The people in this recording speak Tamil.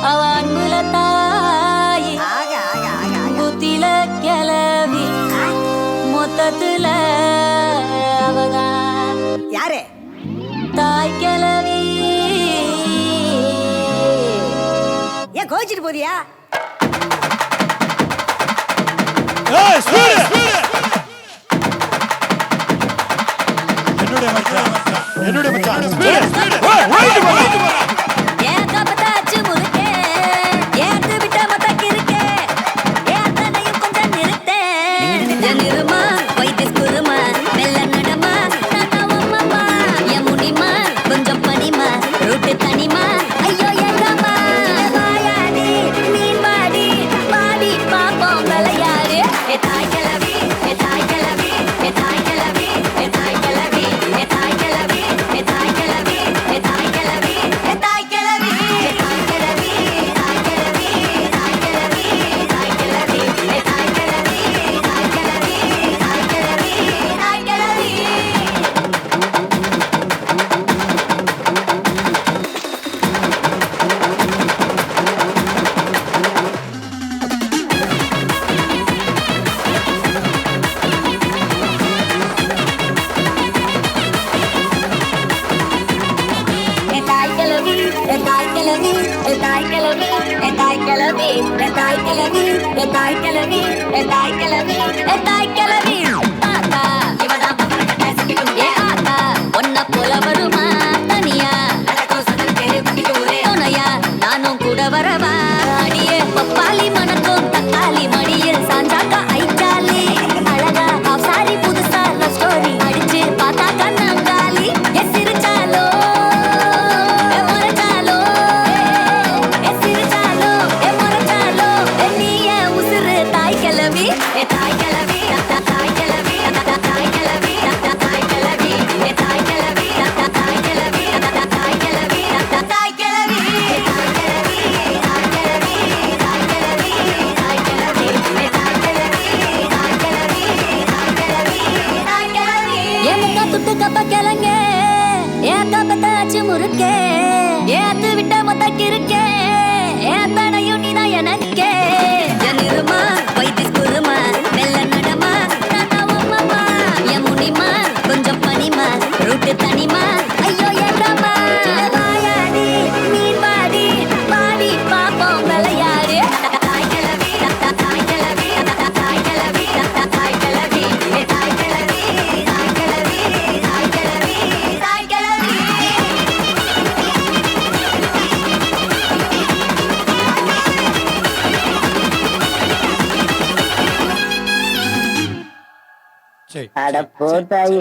அவ அன்புல தாயி புத்தில கிளவி மொத்தத்துல அவதான் யாரு தாய் கிளவி. ஏன் கோச்சிட்டு போதியா? என்னுடைய மச்சான் நானும் கூட வரவா அடியே பப்பாளி மணக்கும் தக்காளி மடியில் சாஞ்சாக்கா ஐச்சாலி அழகா சாரி புதுசா ஸ்டோரி அடிச்சு பார்த்தா கண்ணாங்காலி சிரிச்சாலோ முறைச்சாலோ சிரிச்சாலோ முறைச்சாலோ நீய உசுறு தாய் கிளவி தாய் கிளவி தாய் கிளவி தாய் கிளவி தாய் கிளவி தாய் கிளவி தாய் கிளவி தாய் கிளவி தாய் கிளவி. முறுக்கே ஏத்து விட்ட மொத்த கிருக்கே ஏத்தனையும் நீனா எனக்கே ஜனிருமா வைத்திஸ் குருமா மெல்ல நடமா நானாவும்மா என் முனிமா கொஞ்சம் பனிமா ரூட்டு தனிமா ஐயோ ஏறாமா வாயாடி மீன் வாடி பாடி பாப்போம் விளையாடு தாய் கிளவி தாய் கிளவி தாய் கிளவி தாய் கிளவி தாய் கிளவி தாய் கிளவி தாய் கிளவி தாய் கிளவி. அட போத்தாயி